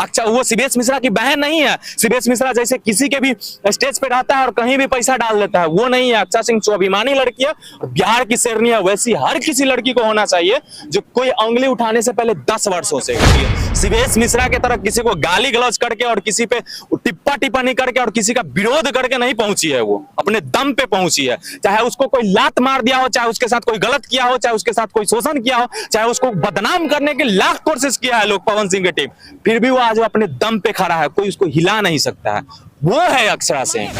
अच्छा वो सीबीएस मिश्रा की बहन नहीं है। सीबीएस मिश्रा जैसे किसी के भी स्टेज पे रहता है और कहीं भी पैसा डाल देता है, वो नहीं है। अक्षरा सिंह स्वाभिमानी लड़की है, बिहार की शेरनी है। वैसी हर किसी लड़की को होना चाहिए जो कोई उंगली उठाने से पहले 10 वर्षों से सीबीएस मिश्रा की तरह किसी को गाली गलौज करके और किसी पे टिप्पणी करके और किसी का विरोध करके नहीं पहुंची है। वो अपने दम पे पहुंची है। चाहे उसको कोई लात मार दिया हो, चाहे उसके साथ कोई गलत किया हो, चाहे उसके साथ कोई शोषण किया हो, चाहे उसको बदनाम करने की लाख कोशिश किया है लोग, पवन सिंह की टीम, फिर भी वो आज अपने दम पे खड़ा है। कोई उसको हिला नहीं सकता है। वो है अक्षरा सिंह।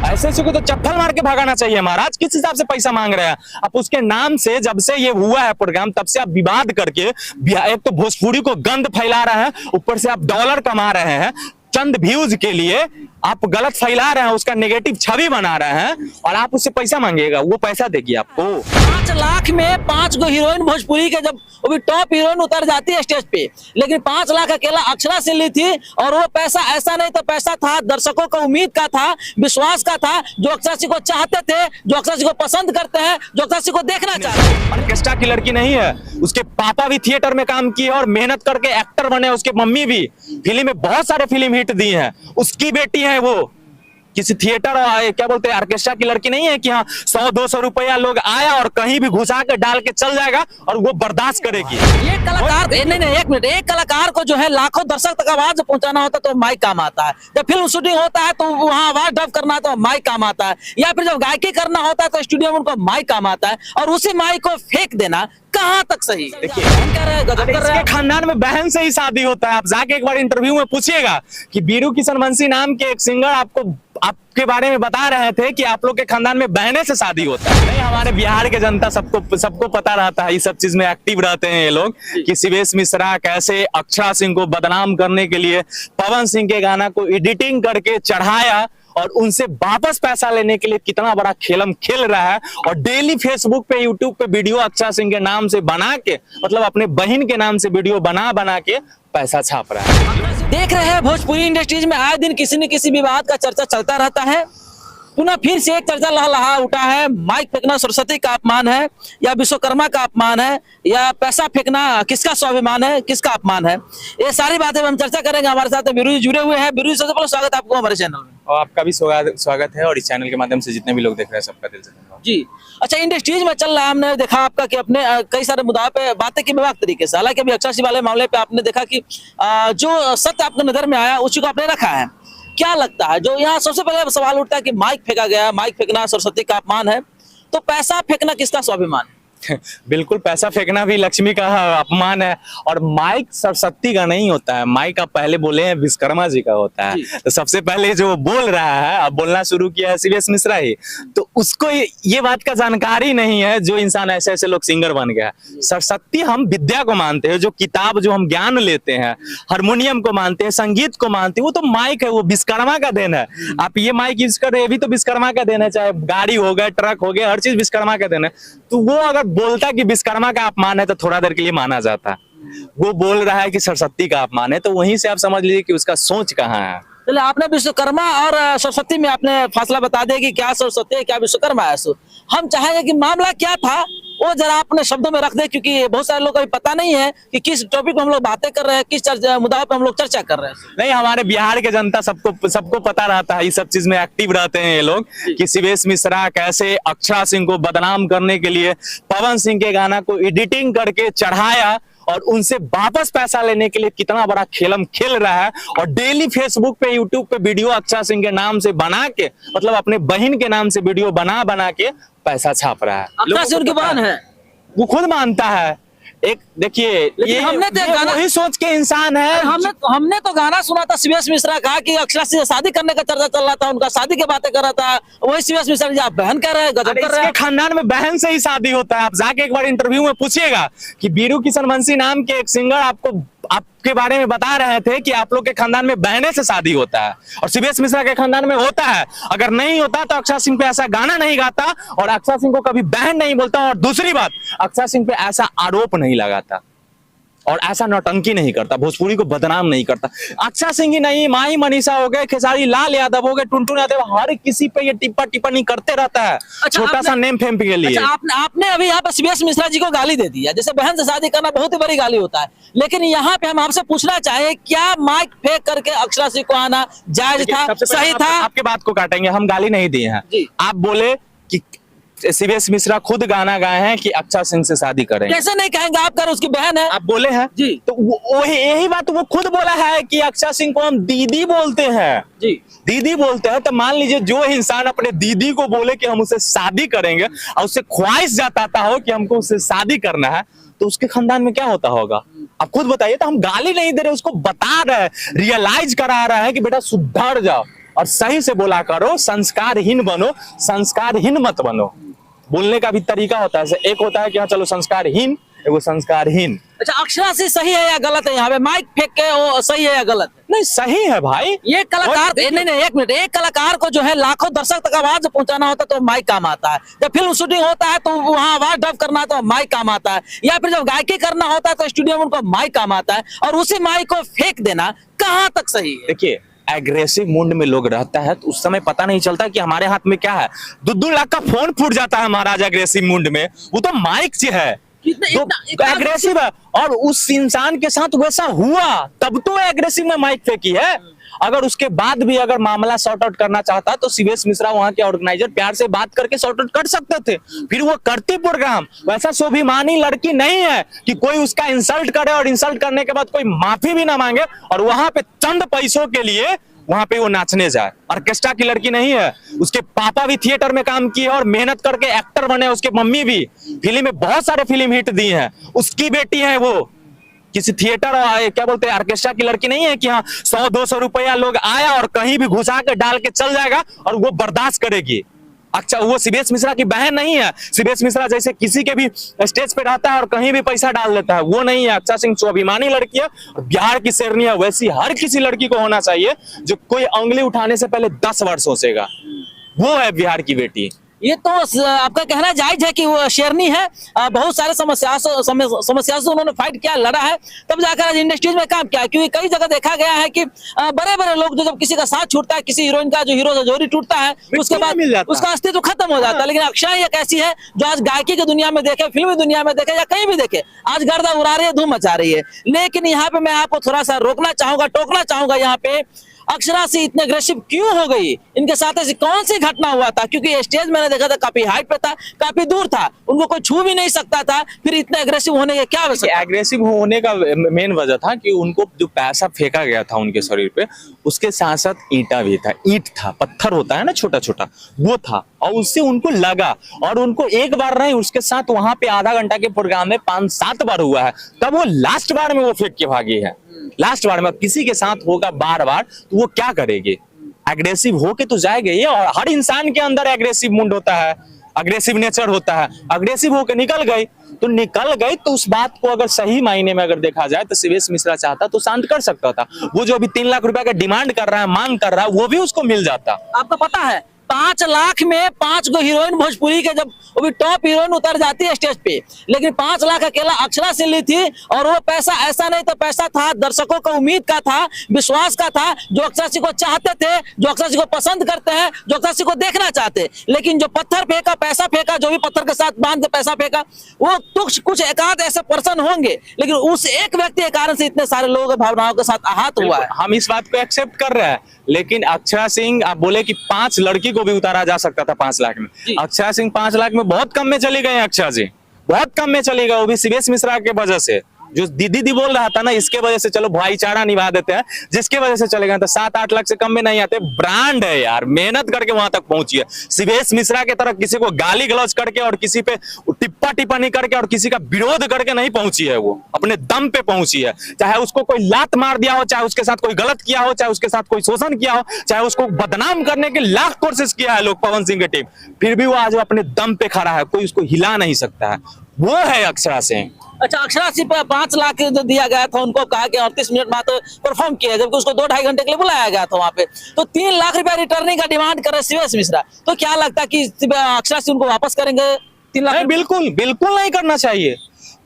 ऐसे को तो चप्पल मार के भगाना चाहिए महाराज। किस हिसाब से पैसा मांग रहे हैं आप? उसके नाम से जब से ये हुआ है प्रोग्राम, तब से आप विवाद करके एक तो भोजपुरी को गंद फैला रहे हैं, ऊपर से आप डॉलर कमा रहे हैं चंद व्यूज के लिए। आप गलत फैला रहे हैं, उसका नेगेटिव छवि बना रहे हैं और आप उससे पैसा मांगिएगा, वो पैसा देगी आपको। 5 लाख में 5 गो हीरोइन भोजपुरी के, जब वो भी टॉप हीरोइन उतर जाती है स्टेज पे, लेकिन 5 लाख अकेला अक्षरा से ली थी। और वो पैसा ऐसा नहीं तो पैसा था दर्शकों को उम्मीद का था, विश्वास का था, जो अक्षरा सिंह को चाहते थे, जो अक्षरा सिंह को पसंद करते हैं, जो अक्षरा सिंह को देखना चाहते हैं। ऑर्केस्ट्रा की लड़की नहीं है। उसके पापा भी थिएटर में काम किए और मेहनत करके एक्टर बने। उसके मम्मी भी फिल्म में बहुत सारे फिल्म हिट दी हैं। उसकी बेटी है वो। किसी थिएटर क्या बोलते हैं ऑर्केस्ट्रा की लड़की नहीं है कि हाँ 100-200 रुपया लोग आया और कहीं भी घुसा के डाल के चल जाएगा और वो बर्दाश्त करेगी। एक कलाकार नहीं एक मिनट, एक कलाकार को जो है लाखों दर्शक तक आवाज पहुंचाना होता है तो माइक काम आता है। जब फिल्म शूटिंग होता है तो वहाँ आवाज डब करना तो माइक काम आता है, या फिर जब गायकी करना होता है तो स्टूडियो में उनको माइक काम आता है। और उसी माइक को फेंक देना कहाँ तक सही? देखिए इसके खानदान में बहन से ही शादी होता है। आप जाके एक बार इंटरव्यू में पूछिएगा कि बीरू किशन वंशी नाम के एक सिंगर आपके बारे में बता रहे थे कि आप लोग के खानदान में बहने से शादी होता है। नहीं, हमारे बिहार के जनता सबको पता रहता है, ये सब चीज में एक्टिव रहते हैं ये लोग कि सीबीएस मिश्रा कैसे अक्षरा सिंह को बदनाम करने के लिए पवन सिंह के गाना को एडिटिंग करके चढ़ाया और उनसे वापस पैसा लेने के लिए कितना बड़ा खेलम खेल रहा है। और डेली फेसबुक पे यूट्यूब पे वीडियो अक्षरा सिंह के नाम से बना के, मतलब अपने बहन के नाम से वीडियो बना के पैसा छाप रहा है। देख रहे हैं भोजपुरी इंडस्ट्रीज में आए दिन किसी न किसी विवाद का चर्चा चलता रहता है। पुनः फिर से एक चर्चा लहलहा उठा है। माइक फेंकना सरस्वती का अपमान है या विश्वकर्मा का अपमान है, या पैसा फेंकना किसका स्वाभिमान है, किसका अपमान है? ये सारी बातें हम चर्चा करेंगे। हमारे साथ बीरू जी जुड़े हुए हैं। बीरू जी, सबसे पहले स्वागत आपको हमारे चैनल में। और आपका भी स्वागत है और इस चैनल के माध्यम से जितने भी लोग देख रहे हैं सबका दिल से धन्यवाद जी। अच्छा, इंडस्ट्रीज में चल रहा है, हमने देखा आपका कि अपने कई सारे मुद्दों पे बातें की विभाग तरीके से। हालांकि अभी अक्षरा सिंह वाले मामले पे आपने देखा कि जो सत्य आपके नजर में आया उसी को आपने रखा है। क्या लगता है, जो यहाँ सबसे पहले सवाल उठता है कि माइक फेंका गया, माइक फेंकना सरस्वती का अपमान है, तो पैसा फेंकना किसका स्वाभिमान है? बिल्कुल, पैसा फेंकना भी लक्ष्मी का अपमान है। और माइक सरस्वती का नहीं होता है, माइक आप पहले बोले हैं विश्वकर्मा जी का होता है। तो सबसे पहले जो बोल रहा है, अब बोलना शुरू किया है सीबीएस मिश्रा ही, तो उसको ये बात का जानकारी नहीं है। जो इंसान ऐसे लोग सिंगर बन गया। सरस्वती हम विद्या को मानते हैं, जो किताब जो हम ज्ञान लेते हैं, हारमोनियम को मानते हैं, संगीत को मानते हैं, वो तो माइक है, वो विश्वकर्मा का देन है। आप ये माइक यूज कर रहे हैं, भी तो विश्वकर्मा का देन है। चाहे गाड़ी हो गया, ट्रक हो गया, हर चीज विश्वकर्मा का देन है। तो वो अगर बोलता कि विश्वकर्मा का अपमान है तो थोड़ा देर के लिए माना जाता। वो बोल रहा है कि सरस्वती का अपमान है, तो वहीं से आप समझ लीजिए कि उसका सोच कहाँ है। चलिए, आपने विश्वकर्मा और सरस्वती में आपने फासला बता दिया कि क्या सरस्वती है क्या विश्वकर्मा है। हम चाहेंगे कि मामला क्या था वो जरा अपने शब्दों में रख दे, क्योंकि बहुत सारे लोगों को पता नहीं है कि किस टॉपिक पे हम लोग बातें कर रहे हैं, किस मुद्दाओं पे हम लोग चर्चा कर रहे हैं। नहीं, हमारे बिहार के जनता सबको पता रहता है, ये सब चीज में एक्टिव रहते हैं ये लोग कि सीबीएस मिश्रा कैसे अक्षरा सिंह को बदनाम करने के लिए पवन सिंह के गाना को एडिटिंग करके चढ़ाया और उनसे वापस पैसा लेने के लिए कितना बड़ा खेलम खेल रहा है। और डेली फेसबुक पे यूट्यूब पे वीडियो अक्षरा सिंह के नाम से बना के, मतलब अपने बहन के नाम से वीडियो बना के पैसा छाप रहा है। अक्षरा सिंह उनकी बहन है, वो खुद मानता है। एक देखिए, ये हमने तो वही सोच के इंसान है। हमने तो गाना सुना था सीबीएस मिश्रा का कि अक्षरा से शादी करने का चर्चा चल रहा था, उनका शादी की बातें कर रहा था। वही सीबीएस मिश्रा जी आप बहन कह रहे हैं, गजब कर रहे हैं। खानदान में बहन से ही शादी होता है। आप जाके एक बार इंटरव्यू में पूछिएगा कि बीरू किशन वंशी नाम के एक सिंगर आपके बारे में बता रहे थे कि आप लोग के खानदान में बहने से शादी होता है और सीबीएस मिश्रा के खानदान में होता है। अगर नहीं होता तो अक्षरा सिंह पे ऐसा गाना नहीं गाता और अक्षरा सिंह को कभी बहन नहीं बोलता। और दूसरी बात, अक्षरा सिंह पे ऐसा आरोप नहीं लगाता। और ऐसा नौटंकी नहीं करता, भोजपुरी को बदनाम नहीं करता। अक्षरा सिंह ही नहीं, माही मनीषा हो गए, खेसारी लाल यादव हो गए, टुनटुन यादव, हर किसी पे ये टिप्पणी करते रहता है, छोटा सा नेम फेम के लिए। अच्छा, आपने अभी यहाँ पे सीबीएस मिश्रा जी को गाली दे दिया, जैसे बहन से शादी करना बहुत ही बड़ी गाली होता है, लेकिन यहाँ पे हम आपसे पूछना चाहे क्या माइक फेंक करके अक्षरा सिंह को आना जायज था, सही था? आपके बात को काटेंगे, हम गाली नहीं दिए हैं। आप बोले कि सीबीएस मिश्रा खुद गाना गाए हैं कि अक्षरा सिंह से शादी करें। कैसे नहीं कहेंगे, आप कर उसकी बहन है। आप बोले हैं जी, तो वही यही बात वो खुद बोला है कि अक्षरा सिंह को हम दीदी बोलते हैं जी, दीदी बोलते हैं। तो मान लीजिए जो इंसान अपने दीदी को बोले कि हम उससे शादी करेंगे और उससे ख्वाहिश जताता हो कि हमको उससे शादी करना है, तो उसके खानदान में क्या होता होगा? आप खुद बताइए। तो हम गाली नहीं दे रहे, उसको बता रहे हैं, रियलाइज करा रहे हैं कि बेटा सुधर जाओ और सही से बोला करो, संस्कारहीन बनो, संस्कारहीन मत बनो। बोलने का भी तरीका होता है, एक होता है कि हाँ चलो संस्कारहीन, एगो संस्कारहीन। अच्छा, अक्षरा सिंह सही है या गलत है? यहाँ पे माइक फेंक के वो सही है या गलत है? नहीं, सही है भाई। ये कलाकार नहीं, एक मिनट, एक कलाकार को जो है लाखों दर्शक तक आवाज पहुंचाना होता है तो माइक काम आता है। जब फिल्म शूटिंग होता है तो वहाँ आवाज डब करना है तो माइक काम आता है, या फिर जब गायकी करना होता है तो स्टूडियो में उनको माइक काम आता है, और उसी माइक को फेंक देना कहाँ तक सही है? देखिए, एग्रेसिव मूड में लोग रहता है तो उस समय पता नहीं चलता कि हमारे हाथ में क्या है। 2-2 लाख का फोन फूट जाता है महाराज एग्रेसिव मूड में, वो तो माइक से है, तो एग्रेसिव है। और उस इंसान के साथ वैसा हुआ तब तो एग्रेसिव में माइक फेंकी है। अगर उसके बाद भी अगर मामला सॉर्ट आउट करना चाहता तो सीबीएस मिश्रा वहां के ऑर्गेनाइजर प्यार से बात करके सॉर्ट आउट कर सकते थे, फिर वो करती प्रोग्राम। वैसा स्वाभिमानी लड़की नहीं है कि कोई उसका इंसल्ट करे और इंसल्ट करने के बाद कोई माफी भी ना मांगे और वहां पे चंद पैसों के लिए वहां पे वो नाचने जाए। ऑर्केस्ट्रा की लड़की नहीं है, उसके पापा भी थिएटर में काम किए और मेहनत करके एक्टर बने, उसके मम्मी भी फिल्म में बहुत सारे फिल्म हिट दी हैं, उसकी बेटी है वो। किसी थिएटर क्या बोलते हैं ऑर्केस्ट्रा की लड़की नहीं है कि हाँ 100-200 रुपया लोग आया और कहीं भी घुसा के डाल के चल जाएगा और वो बर्दाश्त करेगी। अच्छा, वो सीबीएस मिश्रा की बहन नहीं है। सीबीएस मिश्रा जैसे किसी के भी स्टेज पे रहता है और कहीं भी पैसा डाल देता है, वो नहीं है। अक्षरा सिंह स्वाभिमानी लड़की है, बिहार की शेरनी है। वैसी हर किसी लड़की को होना चाहिए जो कोई उंगली उठाने से पहले 10 बार सोचेगा, वो है बिहार की बेटी। ये तो आपका कहना जायज है कि वो शेरनी है, बहुत सारे समस्याओं से उन्होंने फाइट किया, लड़ा है, तब जाकर आज इंडस्ट्रीज में काम किया। क्योंकि कई जगह देखा गया है कि बड़े बड़े लोग जो जब किसी का साथ छूटता है, किसी हीरोइन का जो हीरो जोड़ी टूटता है, उसके बाद उसका अस्तित्व खत्म हो जाता है। लेकिन अक्षरा एक ऐसी है जो आज गायकी की दुनिया में देखे, फिल्मी दुनिया में देखे या कहीं भी देखे, आज गर्दा उड़ा रही है, धूम मचा रही है। लेकिन यहाँ पे मैं आपको थोड़ा सा रोकना चाहूंगा, टोकना चाहूंगा। यहाँ पे अक्षरा से इतने अग्रेसिव क्यों हो गई? इनके साथ ऐसी कौन सी घटना हुआ था? क्योंकि स्टेज मैंने देखा था काफी हाइट पे था, काफी दूर था, उनको कोई छू भी नहीं सकता था, फिर इतने अग्रेसिव होने के क्या वजह? एग्रेसिव होने का मेन वजह था कि उनको जो पैसा फेंका गया था उनके शरीर पे, उसके साथ साथ ईंटा भी था, ईंट था, पत्थर होता है ना छोटा छोटा, वो था, और उससे उनको लगा। और उनको एक बार नहीं, उसके साथ वहां पे आधा घंटा के प्रोग्राम में 5-7 बार हुआ है, तब वो लास्ट बार में वो फेंक के भागी है। लास्ट बार में किसी के साथ होगा बार बार तो वो क्या करेगी? एग्रेसिव होके तो जाएगा ये। और हर इंसान के अंदर एग्रेसिव मूड होता है, अग्रेसिव नेचर होता है। अग्रेसिव होकर निकल गई तो उस बात को अगर सही मायने में अगर देखा जाए तो सीबीएस मिश्रा चाहता तो शांत कर सकता था। वो जो अभी 3 लाख रुपए का डिमांड कर रहा है, मांग कर रहा है, वो भी उसको मिल जाता। आपको पता है 5 लाख में 5 गो हीरोइन भोजपुरी के, जब वो भी टॉप हीरोइन उतर जाती है स्टेज पे, लेकिन 5 लाख अकेला अक्षरा से ली थी। और वो पैसा ऐसा नहीं तो पैसा था दर्शकों को उम्मीद का था, विश्वास का था, जो अक्षरा सिंह को चाहते थे, जो अक्षरा सिंह को पसंद करते हैं, जो अक्षरा सिंह को देखना चाहते। लेकिन जो पत्थर फेंका, पैसा फेंका, जो भी पत्थर के साथ बांध के पैसा फेंका, वो कुछ एकाध ऐसे पर्सन होंगे, लेकिन उस एक व्यक्ति के कारण से इतने सारे लोगों की भावनाओं के साथ आहत हुआ है। हम इस बात को एक्सेप्ट कर रहे हैं, लेकिन अक्षरा सिंह, आप बोले कि 5 लड़की को भी उतारा जा सकता था 5 लाख में। अक्षरा सिंह 5 लाख में बहुत कम में चली गई। अक्षरा जी बहुत कम में चली गई, वो भी सीबीएस मिश्रा के वजह से। जो दीदी बोल रहा था ना, इसके वजह से चलो भाईचारा निभा देते हैं, जिसके वजह से चले गए। तो 7-8 लाख से कम में नहीं आते। ब्रांड है यार, मेहनत करके वहां तक पहुंची है। सीबीएस मिश्रा के तरह किसी को गाली गलौज करके और किसी पे टिप्पणी करके और किसी का विरोध करके नहीं पहुंची है, वो अपने दम पे पहुंची है। चाहे उसको कोई लात मार दिया हो, चाहे उसके साथ कोई गलत किया हो, चाहे उसके साथ कोई शोषण किया हो, चाहे उसको बदनाम करने के लाख कोशिश किया है लोग, पवन सिंह की टीम, फिर भी वो आज अपने दम पे खड़ा है, कोई उसको हिला नहीं सकता है। वो है अक्षरा सिंह। अच्छा, अक्षरा सिंह पर 5 लाख जो दिया गया था, उनको कहा कि 38 मिनट में तो परफॉर्म किया, जबकि उसको 2-2.5 घंटे के लिए बुलाया गया था वहां पे। तो 3 लाख रुपया रिटर्निंग का डिमांड कर रहे सीबीएस मिश्रा, तो क्या लगता है कि अक्षरा सिंह उनको वापस करेंगे 3 लाख? बिल्कुल नहीं करना चाहिए,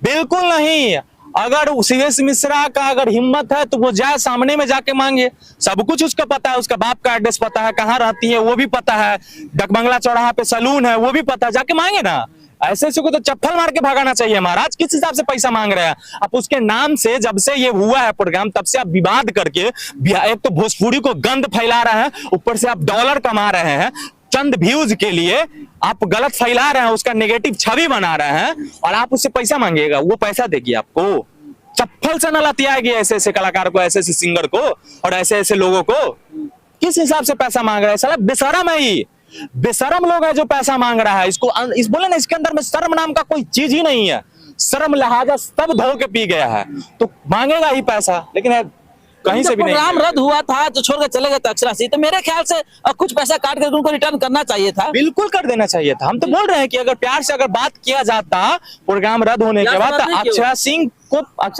बिल्कुल नहीं। अगर सीवेश मिश्रा का अगर हिम्मत है तो वो जाए सामने में जाके मांगे, सब कुछ उसका पता है, उसका बाप का एड्रेस पता है, कहाँ रहती है वो भी पता है, डकबंगला चौराहा पे सैलून है वो भी पता है, जाके मांगे ना। ऐसे को तो चप्पल मार के भगाना चाहिए महाराज, किस हिसाब से पैसा मांग रहे हैं आप? उसके नाम से जब से ये हुआ है प्रोग्राम तब से आप विवाद करके एक तो भोजपुरी को गंद फैला रहे हैं, ऊपर से आप डॉलर कमा रहे हैं, चंद व्यूज के लिए आप गलत फैला रहे हैं, उसका नेगेटिव छवि बना रहे हैं और आप उससे पैसा मांगिएगा, वो पैसा देगी आपको? चप्पल से न लतियाएगी ऐसे ऐसे कलाकार को, ऐसे ऐसे सिंगर को और ऐसे ऐसे लोगों को। किस हिसाब से पैसा मांग रहा है? साला बेशरम है ही, बेशरम लोग है जो पैसा मांग रहा है। इसको इस बोले ना, इसके अंदर में शर्म नाम का कोई चीज ही नहीं है, शर्म लिहाजा सब धो के पी गया है, तो मांगेगा ही पैसा। लेकिन कहीं से भी नहीं। प्रोग्राम रद्द हुआ था तो छोड़ के चले गए थे अक्षरा सिंह, तो मेरे ख्याल से कुछ पैसा काट कर उनको रिटर्न करना चाहिए था। बिल्कुल कर देना चाहिए था। हम तो बोल रहे हैं कि अगर प्यार से अगर बात किया जाता प्रोग्राम रद्द होने के बाद, तो अक्षरा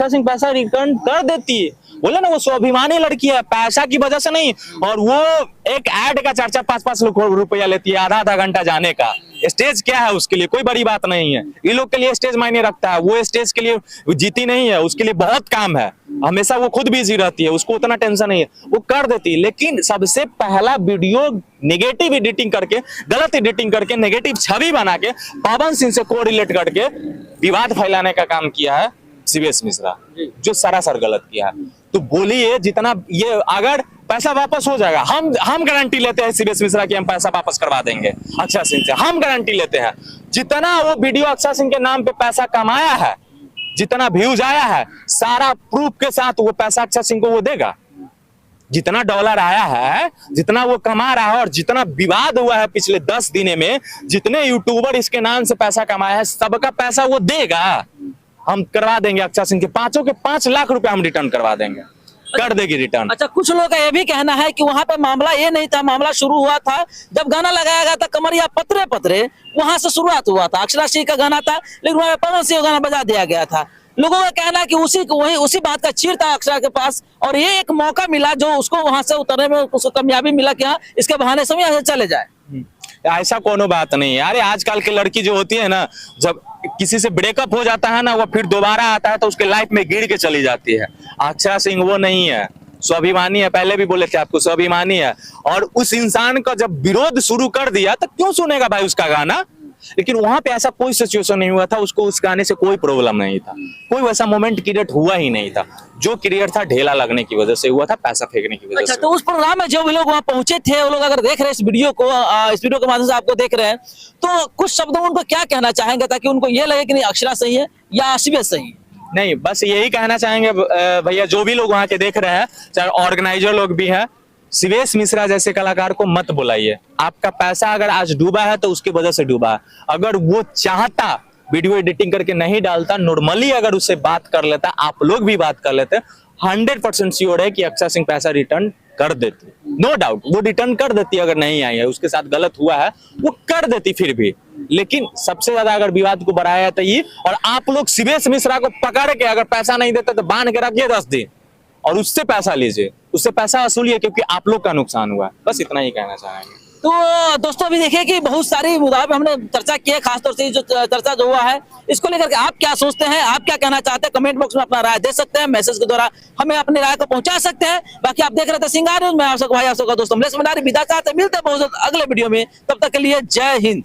सिंह पैसा रिटर्न कर देती है। बोले ना, वो स्वाभिमानी लड़की है, पैसा की वजह से नहीं। और वो एक ऐड का 4-4, 5-5 रुपया लेती है, आधा घंटा जाने का। स्टेज क्या है उसके लिए? कोई बड़ी बात नहीं है। ये लोग के लिए स्टेज मायने रखता है, वो स्टेज के लिए जीती नहीं है, उसके लिए बहुत काम है, हमेशा वो खुद बिजी रहती है, उसको उतना टेंशन नहीं है, वो कर देती है। लेकिन सबसे पहला वीडियो नेगेटिव एडिटिंग करके, गलत एडिटिंग करके, नेगेटिव छवि बना के पवन सिंह से कोरिलेट करके विवाद फैलाने का काम किया है सीवेश मिश्रा, जो सरासर गलत किया है। तो बोलिए, जितना ये अगर पैसा वापस हो जाएगा, हम गारंटी लेते हैं सीवेश मिश्रा की, हम पैसा वापस करवा देंगे अक्षरा सिंह से, हम गारंटी लेते हैं। जितना वो वीडियो अक्षरा सिंह के नाम पे पैसा कमाया है, जितना व्यूज आया है, सारा प्रूफ के साथ वो पैसा अक्षरा सिंह को वो देगा। जितना डॉलर आया है, जितना वो कमा रहा है और जितना विवाद हुआ है पिछले 10 दिन में, जितने यूट्यूबर इसके नाम से पैसा कमाया है, सबका पैसा वो देगा। हम करवा देंगे अक्षरा सिंह के 5 लाख रुपए हम रिटर्न करवा देंगे, कर देगी रिटर्न। अच्छा, कुछ लोग का ये भी कहना है कि वहां पे मामला ये नहीं था, मामला शुरू हुआ था जब गाना लगाया गया था कमरिया पत्रे पत्रे, वहां से शुरुआत हुआ था। अक्षरा सिंह का गाना था, लेकिन वहां पे पवन सिंह का गाना बजा दिया गया था। लोगों का कहना है कि उसी बात का चीर था अक्षरा के पास, और ये एक मौका मिला जो उसको वहां से उतरने में उसको कामयाबी मिला कि हाँ, इसके बहाने से यहाँ से चले जाए। ऐसा कोनो बात नहीं है। अरे आजकल की लड़की जो होती है ना, जब किसी से ब्रेकअप हो जाता है ना, वो फिर दोबारा आता है तो उसके लाइफ में गिर के चली जाती है। अक्षरा सिंह वो नहीं है, स्वाभिमानी है। पहले भी बोले थे आपको, स्वाभिमानी है। और उस इंसान का जब विरोध शुरू कर दिया तो क्यों सुनेगा भाई उसका गाना? लेकिन वहां पे ऐसा कोई सिचुएशन नहीं हुआ था, उसको उस गाने से कोई प्रॉब्लम नहीं था, कोई वैसा मोमेंट क्रिएट हुआ ही नहीं था। जो क्रिएट था ढेला लगने की वजह से हुआ था, पैसा फेंकने की वजह अच्छा, से। तो उस प्रोग्राम में जो भी लोग वहां पहुंचे थे, वो लोग अगर देख रहे हैं इस वीडियो को, इस वीडियो के माध्यम से आपको देख रहे हैं, तो कुछ शब्दों उनको क्या कहना चाहेंगे ताकि उनको ये लगे कि नहीं अक्षरा सही है या सीवेश सही है? नहीं, बस यही कहना चाहेंगे भैया, जो भी लोग वहां के देख रहे हैं, चाहे ऑर्गेनाइजर लोग भी हैं, सीवेश मिश्रा जैसे कलाकार को मत बुलाइए। आपका पैसा अगर आज डूबा है तो उसकी वजह से डूबा है। अगर वो चाहता वीडियो एडिटिंग करके नहीं डालता, नॉर्मली अगर उससे बात कर लेता, आप लोग भी बात कर लेते, 100% श्योर है कि अक्षरा सिंह पैसा रिटर्न कर देती। नो डाउट वो रिटर्न कर देती, अगर नहीं आई है, उसके साथ गलत हुआ है वो कर देती फिर भी। लेकिन सबसे ज्यादा अगर विवाद को बढ़ाया तो ये, और आप लोग सीवेश मिश्रा को पकड़ के अगर पैसा नहीं देते तो बांध के रखिए 10 दिन और उससे पैसा लीजिए, उससे पैसा वसूलिए, क्योंकि आप लोग का नुकसान हुआ है। बस इतना ही कहना चाहेंगे। तो दोस्तों, अभी देखिए कि बहुत सारी मुद्दों पे हमने चर्चा की है, खासतौर से जो चर्चा जो हुआ है इसको लेकर के आप क्या सोचते हैं, आप क्या कहना चाहते हैं, कमेंट बॉक्स में अपना राय दे सकते हैं, मैसेज के द्वारा हमें अपनी राय को पहुंचा सकते हैं। बाकी आप देख रहे थे सिंगार न्यूज़, मैं आप सबका भाई, आप सबका दोस्त अमलेश भंडारी विदा चाहते हैं। मिलते हैं बहुत अगले वीडियो में, तब तक के लिए जय हिंद।